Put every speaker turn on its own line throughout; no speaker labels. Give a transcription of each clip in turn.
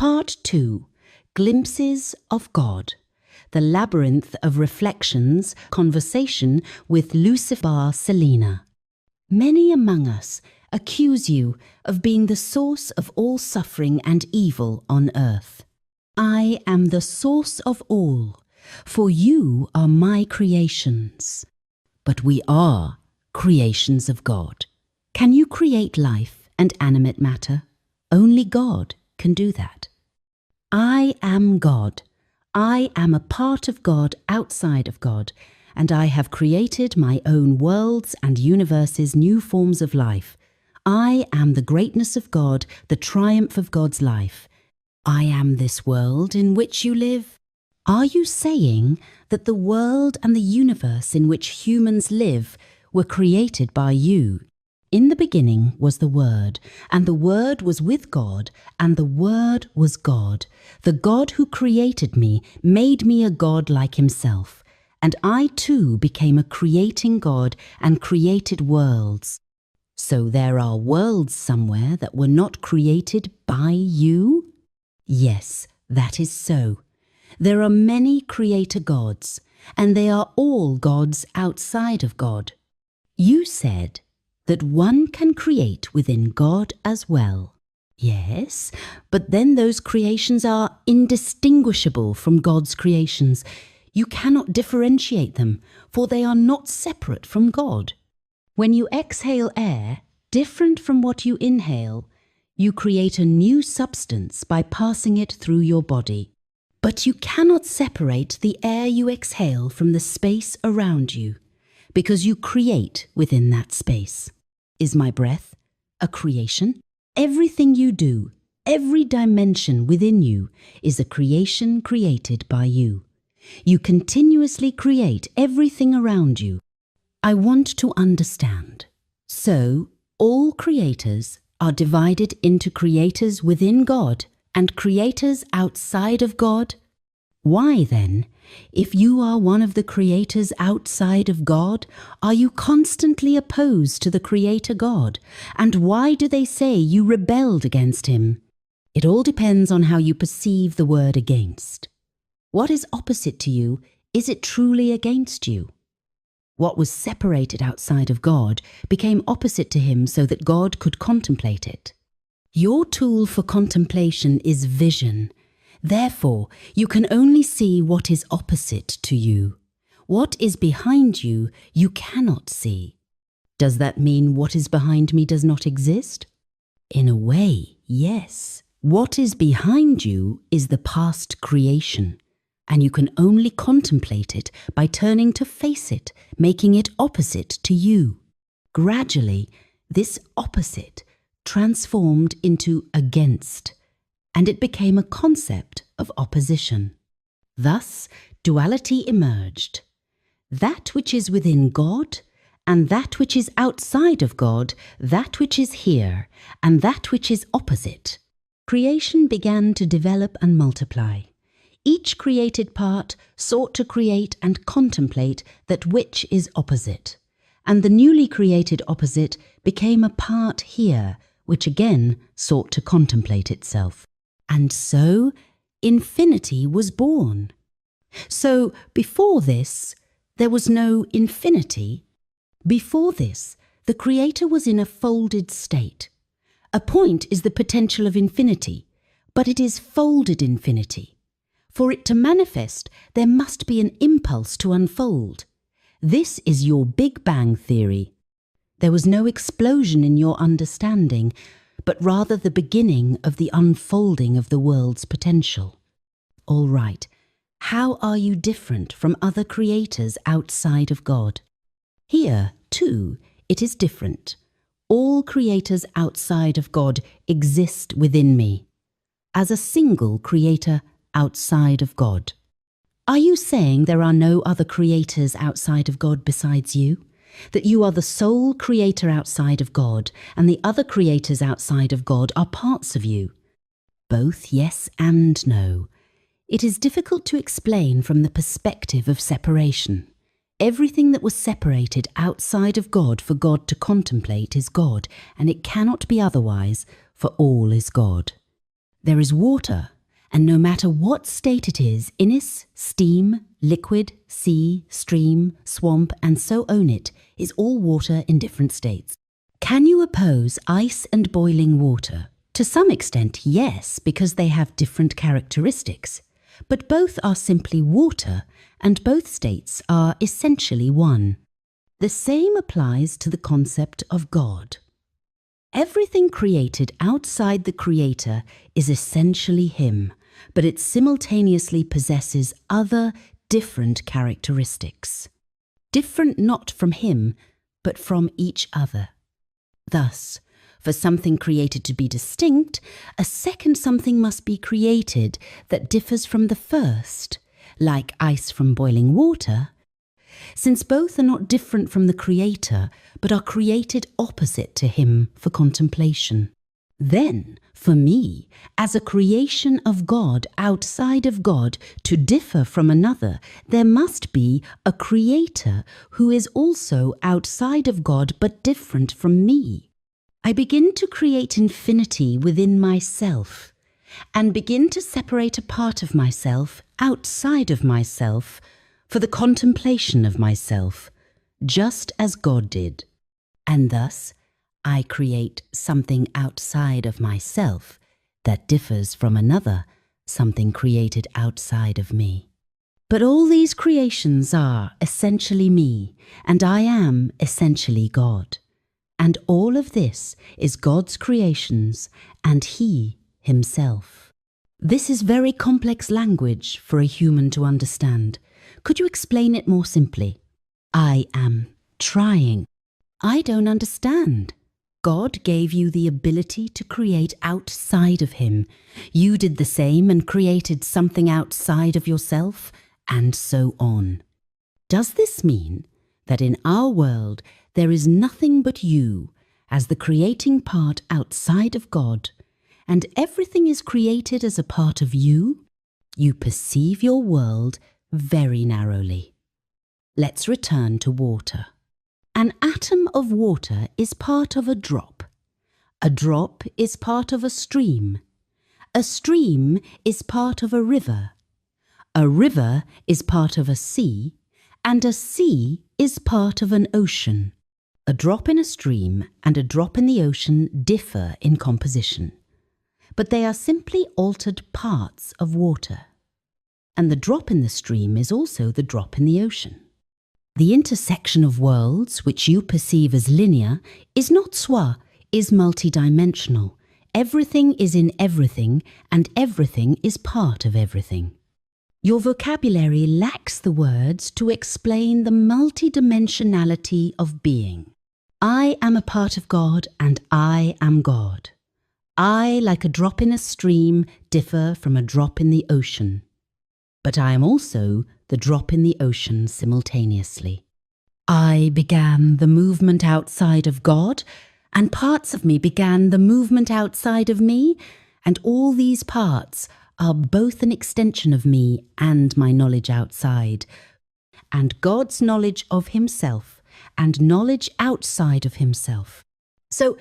Part 2. Glimpses of God. The Labyrinth of Reflections, Conversation with Lucifer Selena. Many among us accuse you of being the source of all suffering and evil on earth. I am the source of all, for you are my creations. But we are creations of God. Can you create life and animate matter? Only God can do that. I am God. I am a part of God outside of God, and I have created my own worlds and universes, new forms of life. I am the greatness of God, the triumph of God's life. I am this world in which you live. Are you saying that the world and the universe in which humans live were created by you? In the beginning was the Word, and the Word was with God, and the Word was God. The God who created me made me a God like himself, and I too became a creating God and created worlds. So there are worlds somewhere that were not created by you? Yes, that is so. There are many creator gods, and they are all gods outside of God. You said that one can create within God as well. Yes, but then those creations are indistinguishable from God's creations. You cannot differentiate them, for they are not separate from God. When you exhale air, different from what you inhale, you create a new substance by passing it through your body. But you cannot separate the air you exhale from the space around you, because you create within that space. Is my breath a creation? Everything you do, every dimension within you, is a creation created by you. You continuously create everything around you. I want to understand. So, all creators are divided into creators within God and creators outside of God? Why then, if you are one of the creators outside of God, are you constantly opposed to the Creator God? And why do they say you rebelled against him? It all depends on how you perceive the word against. What is opposite to you, is it truly against you? What was separated outside of God became opposite to him so that God could contemplate it. Your tool for contemplation is vision. Therefore, you can only see what is opposite to you. What is behind you, you cannot see. Does that mean what is behind me does not exist? In a way, yes. What is behind you is the past creation, and you can only contemplate it by turning to face it, making it opposite to you. Gradually, this opposite transformed into against, and it became a concept of opposition. Thus, duality emerged. That which is within God, and that which is outside of God, that which is here, and that which is opposite. Creation began to develop and multiply. Each created part sought to create and contemplate that which is opposite, and the newly created opposite became a part here, which again sought to contemplate itself. And so, infinity was born. So, before this, there was no infinity. Before this, the Creator was in a folded state. A point is the potential of infinity, but it is folded infinity. For it to manifest, there must be an impulse to unfold. This is your Big Bang theory. There was no explosion in your understanding, but rather the beginning of the unfolding of the world's potential. All right, how are you different from other creators outside of God? Here, too, it is different. All creators outside of God exist within me, as a single creator outside of God. Are you saying there are no other creators outside of God besides you? That you are the sole creator outside of God, and the other creators outside of God are parts of you? Both yes and no. It is difficult to explain from the perspective of separation. Everything that was separated outside of God for God to contemplate is God, and it cannot be otherwise, for all is God. There is water, and no matter what state it is, inis, steam, liquid, sea, stream, swamp, and so on it, is all water in different states. Can you oppose ice and boiling water? To some extent, yes, because they have different characteristics. But both are simply water, and both states are essentially one. The same applies to the concept of God. Everything created outside the Creator is essentially Him, but it simultaneously possesses other, different characteristics. Different not from Him, but from each other. Thus, for something created to be distinct, a second something must be created that differs from the first, like ice from boiling water, since both are not different from the Creator, but are created opposite to Him for contemplation. Then, for me, as a creation of God outside of God, to differ from another, there must be a Creator who is also outside of God but different from me. I begin to create infinity within myself, and begin to separate a part of myself outside of myself for the contemplation of myself, just as God did. And thus, I create something outside of myself that differs from another, something created outside of me. But all these creations are essentially me, and I am essentially God. And all of this is God's creations, and He Himself. This is very complex language for a human to understand. Could you explain it more simply? I am trying. I don't understand. God gave you the ability to create outside of Him. You did the same and created something outside of yourself, and so on. Does this mean that in our world there is nothing but you as the creating part outside of God, and everything is created as a part of you? You perceive your world very narrowly. Let's return to water. An atom of water is part of a drop. A drop is part of a stream. A stream is part of a river. A river is part of a sea, and a sea is part of an ocean. A drop in a stream and a drop in the ocean differ in composition, but they are simply altered parts of water. And the drop in the stream is also the drop in the ocean. The intersection of worlds, which you perceive as linear, is not soi, is multidimensional. Everything is in everything, and everything is part of everything. Your vocabulary lacks the words to explain the multidimensionality of being. I am a part of God, and I am God. I, like a drop in a stream, differ from a drop in the ocean. But I am also the drop in the ocean simultaneously. I began the movement outside of God, and parts of me began the movement outside of me, and all these parts are both an extension of me and my knowledge outside, and God's knowledge of Himself and knowledge outside of Himself. So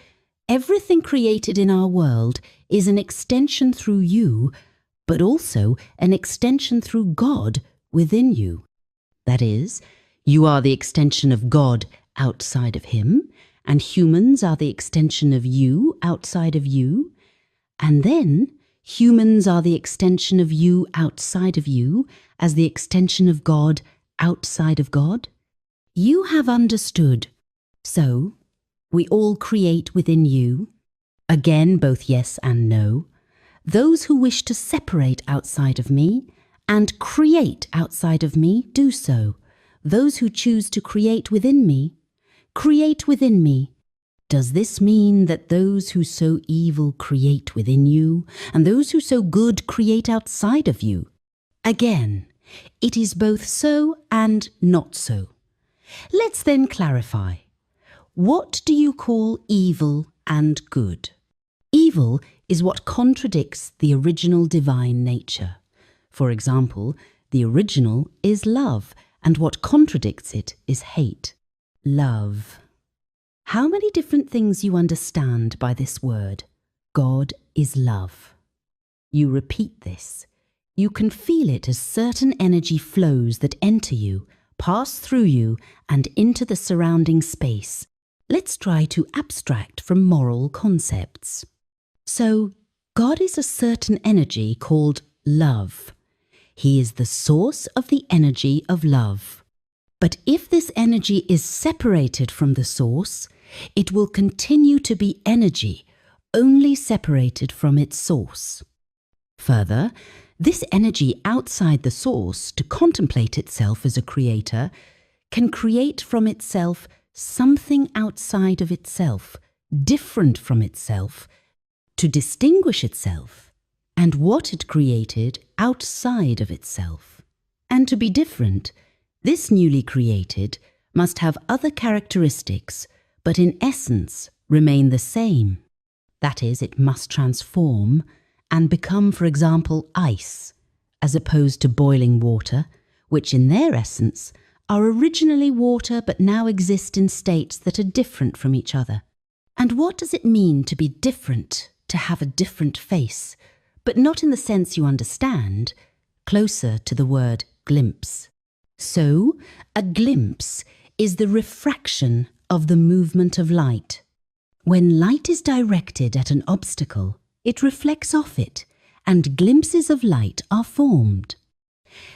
everything created in our world is an extension through you, but also an extension through God within you. That is, you are the extension of God outside of Him, and humans are the extension of you outside of you, and then humans are the extension of you outside of you as the extension of God outside of God. You have understood. So, we all create within you. Again, both yes and no. Those who wish to separate outside of me and create outside of me do so. Those who choose to create within me, create within me. Does this mean that those who sow evil create within you, and those who sow good create outside of you? Again, it is both so and not so. Let's then clarify. What do you call evil and good? Evil is what contradicts the original divine nature. For example, the original is love, and what contradicts it is hate. Love. How many different things you understand by this word? God is love. You repeat this. You can feel it as certain energy flows that enter you, pass through you, and into the surrounding space. Let's try to abstract from moral concepts. So, God is a certain energy called love. He is the source of the energy of love. But if this energy is separated from the source, it will continue to be energy, only separated from its source. Further, this energy outside the source to contemplate itself as a creator can create from itself something outside of itself, different from itself, to distinguish itself and what it created outside of itself. And to be different, this newly created must have other characteristics, but in essence remain the same. That is, it must transform and become, for example, ice, as opposed to boiling water, which in their essence are originally water but now exist in states that are different from each other. And what does it mean to be different, to have a different face, but not in the sense you understand, closer to the word glimpse? So, a glimpse is the refraction of the movement of light. When light is directed at an obstacle, it reflects off it, and glimpses of light are formed.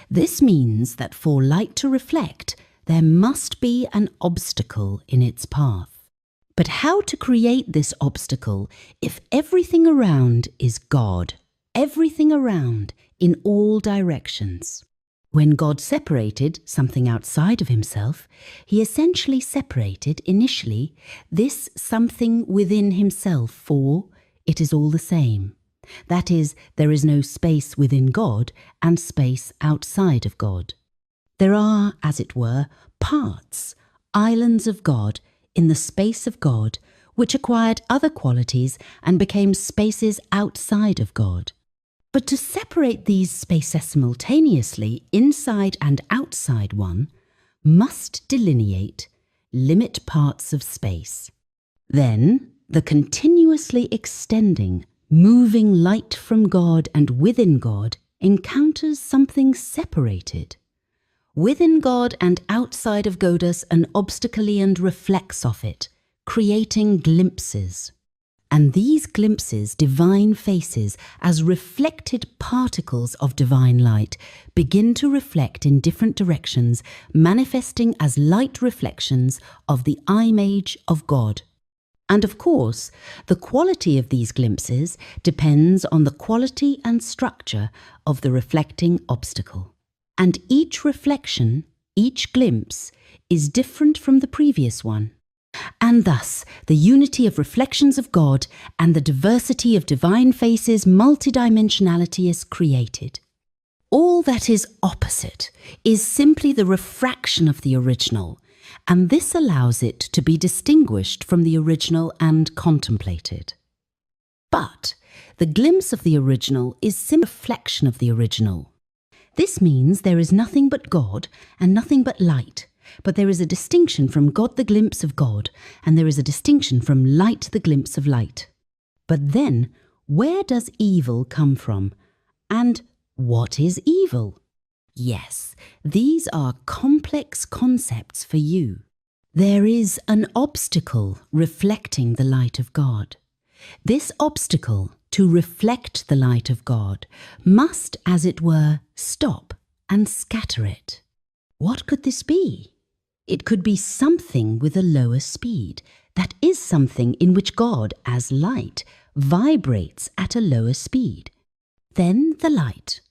This means that for light to reflect, there must be an obstacle in its path. But how to create this obstacle if everything around is God, everything around in all directions? When God separated something outside of himself, he essentially separated initially this something within himself, for it is all the same. That is, there is no space within God and space outside of God. There are, as it were, parts, islands of God in the space of God, which acquired other qualities and became spaces outside of God. But to separate these spaces simultaneously, inside and outside one, must delineate, limit parts of space. Then, the continuously extending, moving light from God and within God encounters something separated. Within God and outside of Goddess, an obstacle and reflects off it, creating glimpses. And these glimpses, divine faces, as reflected particles of divine light, begin to reflect in different directions, manifesting as light reflections of the image of God. And of course, the quality of these glimpses depends on the quality and structure of the reflecting obstacle. And each reflection, each glimpse, is different from the previous one. And thus, the unity of reflections of God and the diversity of divine faces, multidimensionality is created. All that is opposite is simply the refraction of the original, and this allows it to be distinguished from the original and contemplated. But the glimpse of the original is simply a reflection of the original. This means there is nothing but God and nothing but light. But there is a distinction from God the glimpse of God, and there is a distinction from light the glimpse of light. But then, where does evil come from? And what is evil? Yes, these are complex concepts for you. There is an obstacle reflecting the light of God. This obstacle, to reflect the light of God, must, as it were, stop and scatter it. What could this be? It could be something with a lower speed. That is something in which God, as light, vibrates at a lower speed. Then the light.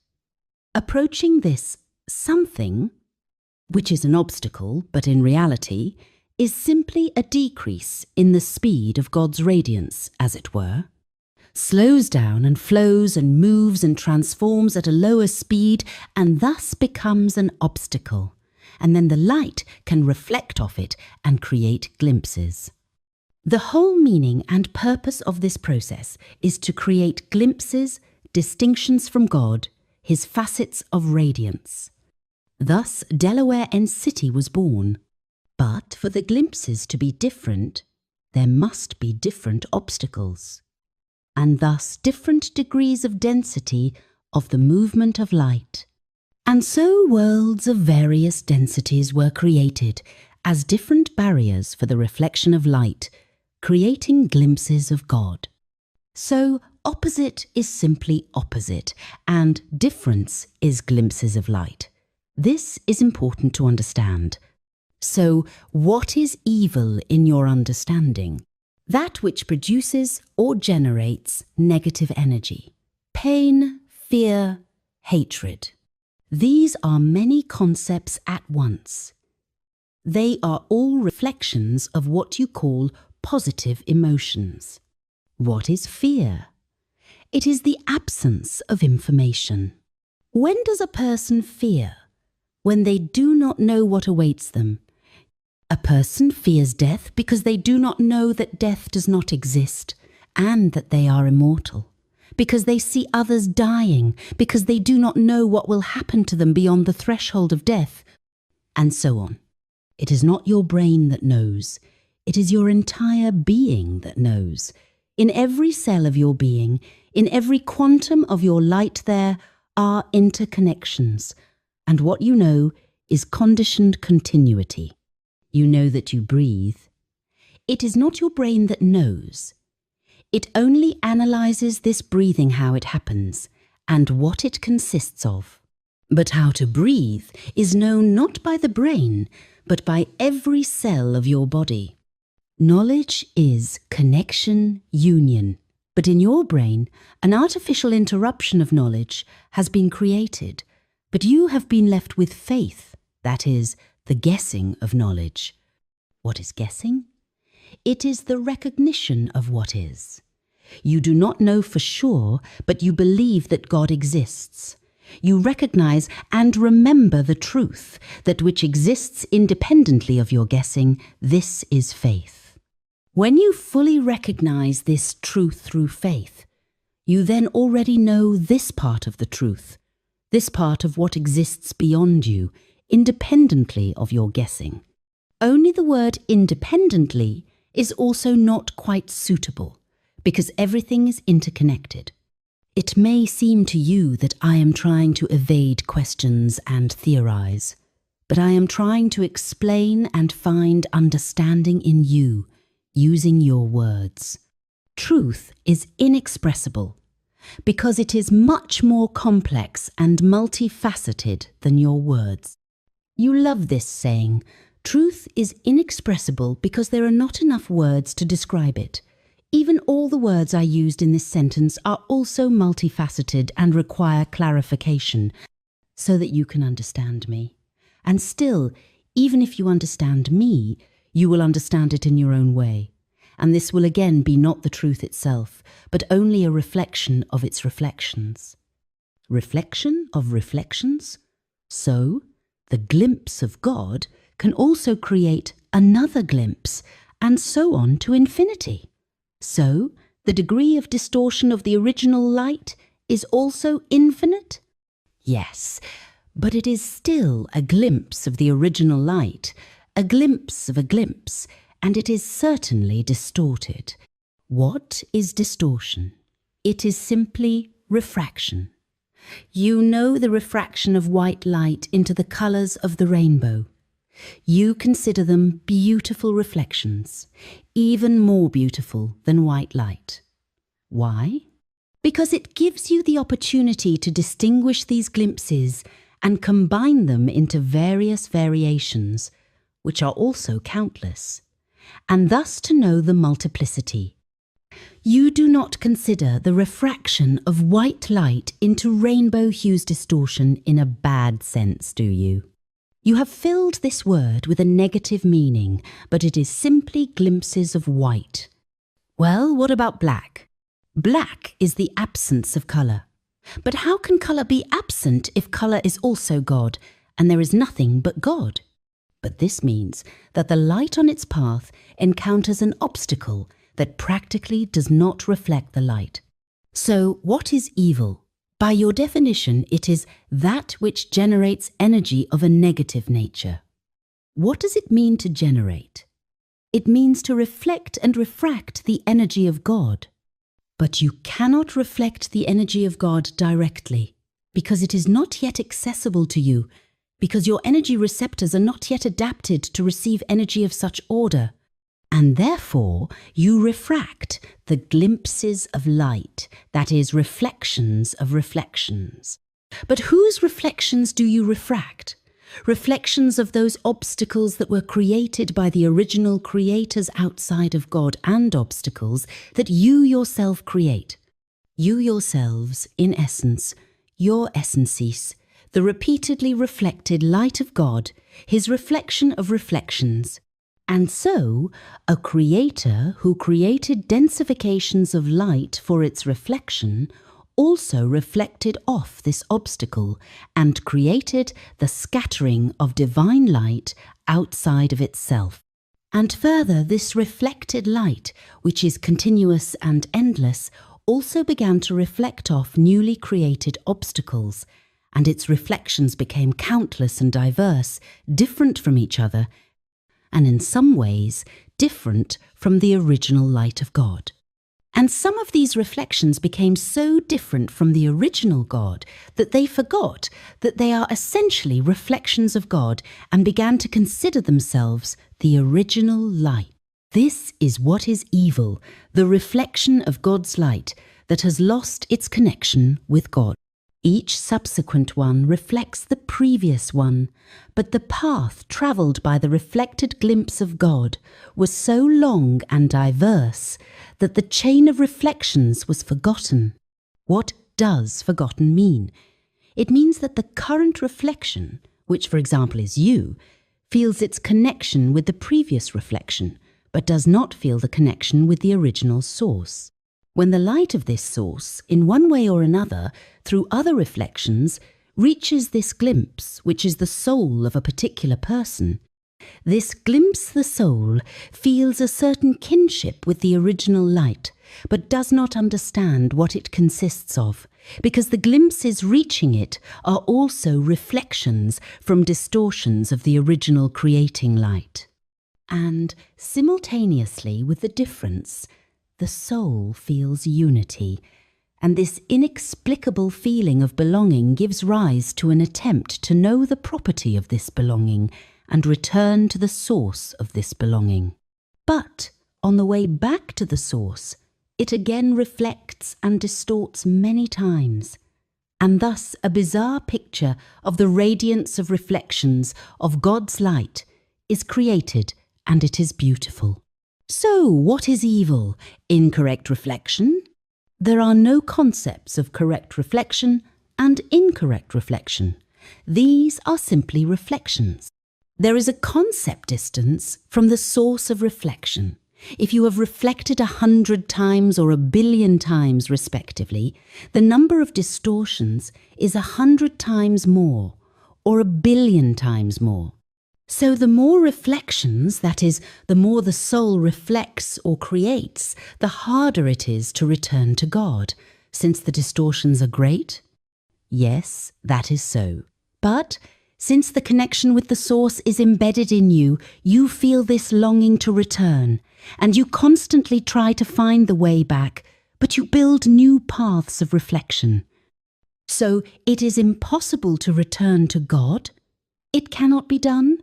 Approaching this something, which is an obstacle, but in reality, is simply a decrease in the speed of God's radiance, as it were, slows down and flows and moves and transforms at a lower speed and thus becomes an obstacle. And then the light can reflect off it and create glimpses. The whole meaning and purpose of this process is to create glimpses, distinctions from God, his facets of radiance. Thus, Delaware End City was born. But for the glimpses to be different, there must be different obstacles. and thus different degrees of density of the movement of light. And so worlds of various densities were created as different barriers for the reflection of light, creating glimpses of God. So opposite is simply opposite, and difference is glimpses of light. This is important to understand. So what is evil in your understanding? That which produces or generates negative energy, pain, fear, hatred. These are many concepts at once. They are all reflections of what you call positive emotions. What is fear? It is the absence of information. When does a person fear? When they do not know what awaits them. A person fears death because they do not know that death does not exist and that they are immortal. Because they see others dying, because they do not know what will happen to them beyond the threshold of death, and so on. It is not your brain that knows. It is your entire being that knows. In every cell of your being, in every quantum of your light there are interconnections, and what you know is conditioned continuity. You know that you breathe. It is not your brain that knows. It only analyzes this breathing, how it happens, and what it consists of. But how to breathe is known not by the brain, but by every cell of your body. Knowledge is connection, union. But in your brain, an artificial interruption of knowledge has been created, but you have been left with faith, that is, the guessing of knowledge. What is guessing? It is the recognition of what is. You do not know for sure, but you believe that God exists. You recognize and remember the truth, that which exists independently of your guessing. This is faith. When you fully recognize this truth through faith, you then already know this part of the truth, this part of what exists beyond you, independently of your guessing. Only the word independently is also not quite suitable, because everything is interconnected. It may seem to you that I am trying to evade questions and theorize, but I am trying to explain and find understanding in you, using your words. Truth is inexpressible, because it is much more complex and multifaceted than your words. You love this saying, truth is inexpressible because there are not enough words to describe it. Even all the words I used in this sentence are also multifaceted and require clarification so that you can understand me. And still, even if you understand me, you will understand it in your own way. And this will again be not the truth itself, but only a reflection of its reflections. Reflection of reflections? So, the glimpse of God can also create another glimpse, and so on to infinity. So, the degree of distortion of the original light is also infinite? Yes, but it is still a glimpse of the original light, a glimpse of a glimpse, and it is certainly distorted. What is distortion? It is simply refraction. You know the refraction of white light into the colours of the rainbow. You consider them beautiful reflections, even more beautiful than white light. Why? Because it gives you the opportunity to distinguish these glimpses and combine them into various variations, which are also countless, and thus to know the multiplicity. You do not consider the refraction of white light into rainbow hues distortion in a bad sense, do you? You have filled this word with a negative meaning, but it is simply glimpses of white. Well, what about black? Black is the absence of colour. But how can colour be absent if colour is also God, and there is nothing but God? But this means that the light on its path encounters an obstacle that practically does not reflect the light. So, what is evil? By your definition, it is that which generates energy of a negative nature. What does it mean to generate? It means to reflect and refract the energy of God. But you cannot reflect the energy of God directly, because it is not yet accessible to you, because your energy receptors are not yet adapted to receive energy of such order. And therefore, you refract the glimpses of light, that is, reflections of reflections. But whose reflections do you refract? Reflections of those obstacles that were created by the original creators outside of God, and obstacles that you yourself create. You yourselves, in essence, your essences, the repeatedly reflected light of God, his reflection of reflections. And so, a creator who created densifications of light for its reflection also reflected off this obstacle and created the scattering of divine light outside of itself. And further, this reflected light, which is continuous and endless, also began to reflect off newly created obstacles, and its reflections became countless and diverse, different from each other, and in some ways different from the original light of God. And some of these reflections became so different from the original God that they forgot that they are essentially reflections of God and began to consider themselves the original light. This is what is evil, the reflection of God's light that has lost its connection with God. Each subsequent one reflects the previous one, but the path travelled by the reflected glimpse of God was so long and diverse that the chain of reflections was forgotten. What does forgotten mean? It means that the current reflection, which for example is you, feels its connection with the previous reflection, but does not feel the connection with the original source. When the light of this source, in one way or another, through other reflections, reaches this glimpse, which is the soul of a particular person, this glimpse the soul feels a certain kinship with the original light, but does not understand what it consists of, because the glimpses reaching it are also reflections from distortions of the original creating light. And simultaneously with the difference, the soul feels unity, and this inexplicable feeling of belonging gives rise to an attempt to know the property of this belonging and return to the source of this belonging. But on the way back to the source, it again reflects and distorts many times, and thus a bizarre picture of the radiance of reflections of God's light is created, and it is beautiful. So, what is evil? Incorrect reflection? There are no concepts of correct reflection and incorrect reflection. These are simply reflections. There is a concept distance from the source of reflection. If you have reflected 100 times or 1,000,000,000 times respectively, the number of distortions is 100 times more or 1,000,000,000 times more. So the more reflections, that is, the more the soul reflects or creates, the harder it is to return to God, since the distortions are great. Yes, that is so. But since the connection with the source is embedded in you, you feel this longing to return, and you constantly try to find the way back, but you build new paths of reflection. So it is impossible to return to God? It cannot be done?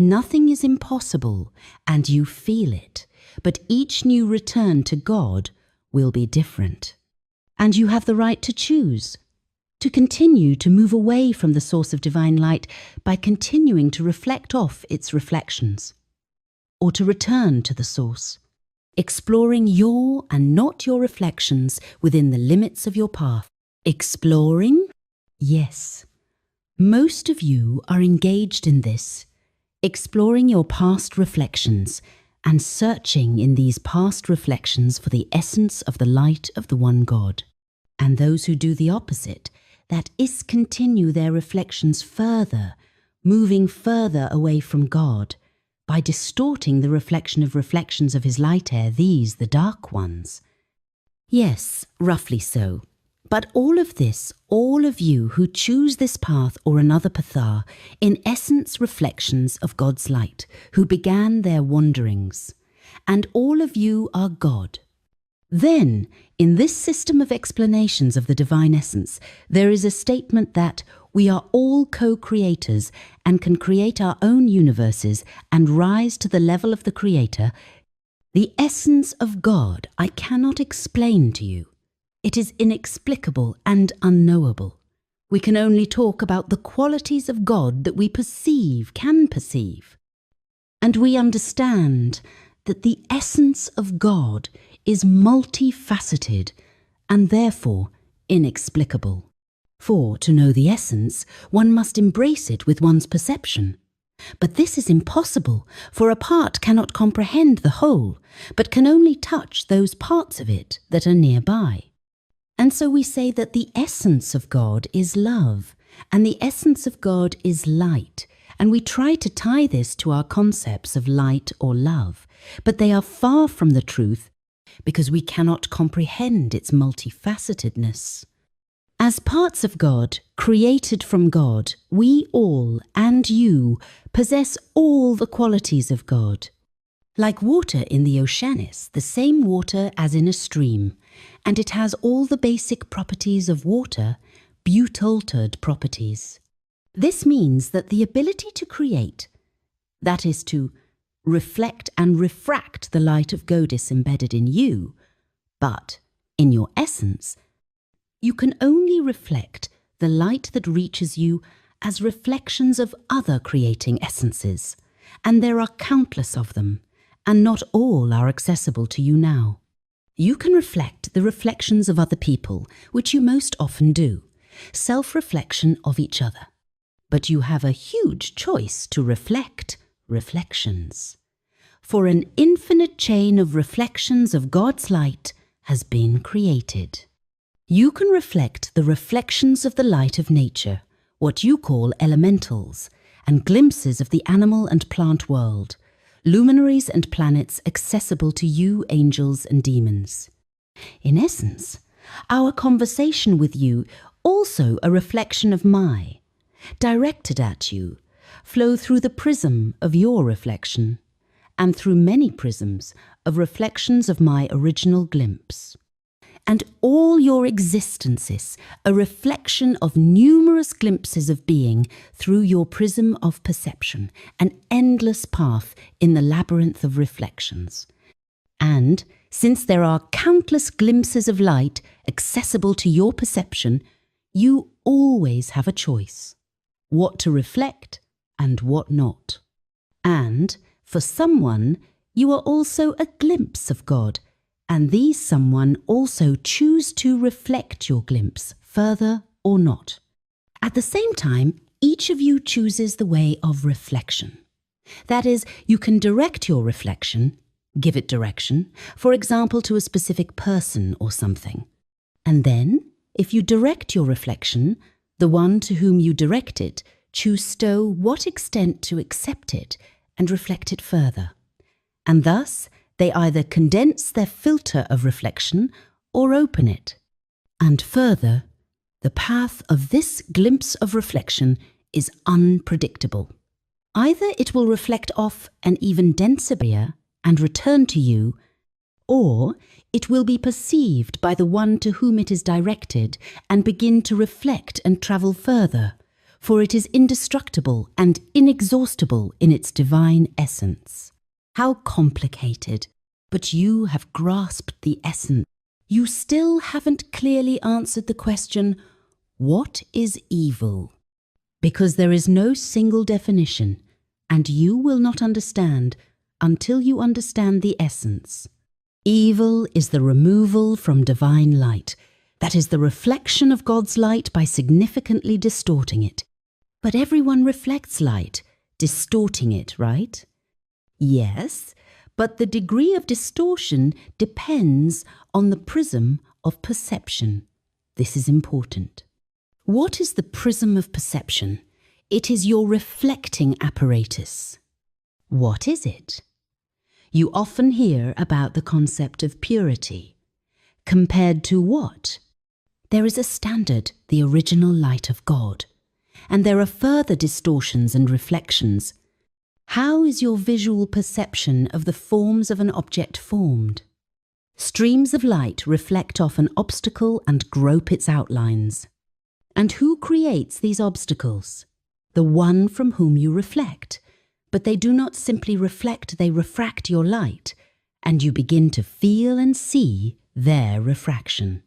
Nothing is impossible, and you feel it, but each new return to God will be different. And you have the right to choose, to continue to move away from the source of divine light by continuing to reflect off its reflections, or to return to the source, exploring your and not your reflections within the limits of your path. Exploring? Yes. Most of you are engaged in this, exploring your past reflections and searching in these past reflections for the essence of the light of the one God. And those who do the opposite, that is, continue their reflections further, moving further away from God, by distorting the reflection of reflections of his light air, these, the dark ones. Yes, roughly so. But all of this, all of you who choose this path or another path are, in essence, reflections of God's light, who began their wanderings. And all of you are God. Then, in this system of explanations of the divine essence, there is a statement that we are all co-creators and can create our own universes and rise to the level of the Creator. The essence of God I cannot explain to you. It is inexplicable and unknowable. We can only talk about the qualities of God that we can perceive. And we understand that the essence of God is multifaceted and therefore inexplicable. For to know the essence, one must embrace it with one's perception. But this is impossible, for a part cannot comprehend the whole, but can only touch those parts of it that are nearby. And so we say that the essence of God is love, and the essence of God is light, and we try to tie this to our concepts of light or love, but they are far from the truth because we cannot comprehend its multifacetedness. As parts of God, created from God, we all, and you, possess all the qualities of God. Like water in the Oceanus, the same water as in a stream, and it has all the basic properties of water, but-altered properties. This means that the ability to create, that is to reflect and refract the light of Godis embedded in you, but in your essence, you can only reflect the light that reaches you as reflections of other creating essences, and there are countless of them, and not all are accessible to you now. You can reflect the reflections of other people, which you most often do, self-reflection of each other. But you have a huge choice to reflect reflections. For an infinite chain of reflections of God's light has been created. You can reflect the reflections of the light of nature, what you call elementals, and glimpses of the animal and plant world, luminaries and planets accessible to you angels and demons. In essence, our conversation with you, also a reflection of my, directed at you, flow through the prism of your reflection, and through many prisms of reflections of my original glimpse. And all your existence is a reflection of numerous glimpses of being through your prism of perception, an endless path in the labyrinth of reflections. And since there are countless glimpses of light accessible to your perception, you always have a choice, what to reflect and what not. And for someone, you are also a glimpse of God, and these someone also choose to reflect your glimpse further or not. At the same time, each of you chooses the way of reflection. That is, you can direct your reflection, give it direction, for example, to a specific person or something. And then, if you direct your reflection, the one to whom you direct it, choose to what extent to accept it and reflect it further. And thus, they either condense their filter of reflection or open it. And further, the path of this glimpse of reflection is unpredictable. Either it will reflect off an even denser area and return to you, or it will be perceived by the one to whom it is directed and begin to reflect and travel further, for it is indestructible and inexhaustible in its divine essence. How complicated, but you have grasped the essence. You still haven't clearly answered the question, what is evil? Because there is no single definition, and you will not understand until you understand the essence. Evil is the removal from divine light, that is the reflection of God's light by significantly distorting it. But everyone reflects light, distorting it, right? Yes, but the degree of distortion depends on the prism of perception. This is important. What is the prism of perception? It is your reflecting apparatus. What is it? You often hear about the concept of purity. Compared to what? There is a standard, the original light of God, and there are further distortions and reflections. How is your visual perception of the forms of an object formed? Streams of light reflect off an obstacle and grope its outlines. And who creates these obstacles? The one from whom you reflect. But they do not simply reflect, they refract your light, and you begin to feel and see their refraction.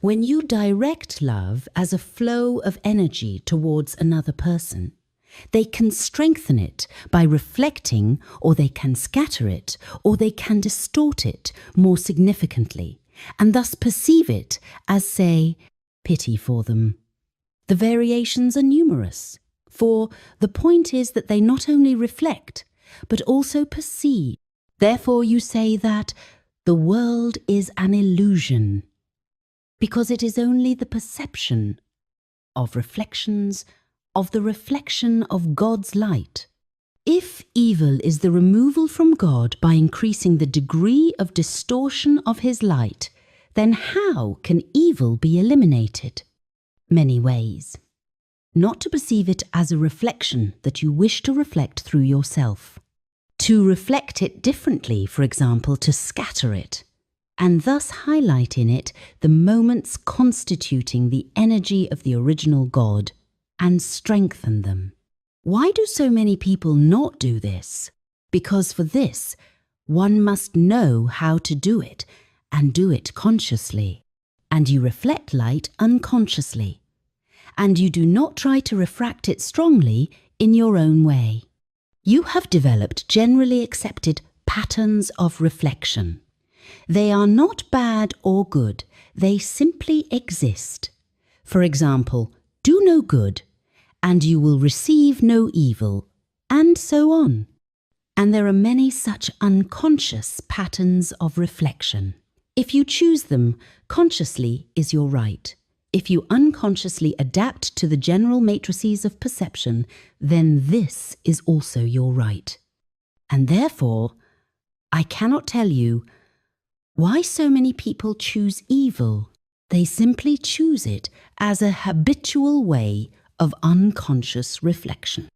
When you direct love as a flow of energy towards another person, they can strengthen it by reflecting, or they can scatter it, or they can distort it more significantly, and thus perceive it as, say, pity for them. The variations are numerous, for the point is that they not only reflect, but also perceive. Therefore you say that the world is an illusion, because it is only the perception of reflections of the reflection of God's light. If evil is the removal from God by increasing the degree of distortion of his light, then how can evil be eliminated? Many ways. Not to perceive it as a reflection that you wish to reflect through yourself. To reflect it differently, for example, to scatter it, and thus highlight in it the moments constituting the energy of the original God, and strengthen them. Why do so many people not do this? Because for this, one must know how to do it, and do it consciously. And you reflect light unconsciously. And you do not try to refract it strongly in your own way. You have developed generally accepted patterns of reflection. They are not bad or good, they simply exist. For example, do no good, and you will receive no evil, and so on. And there are many such unconscious patterns of reflection. If you choose them, consciously is your right. If you unconsciously adapt to the general matrices of perception, then this is also your right. And therefore, I cannot tell you why so many people choose evil. They simply choose it as a habitual way of unconscious reflection.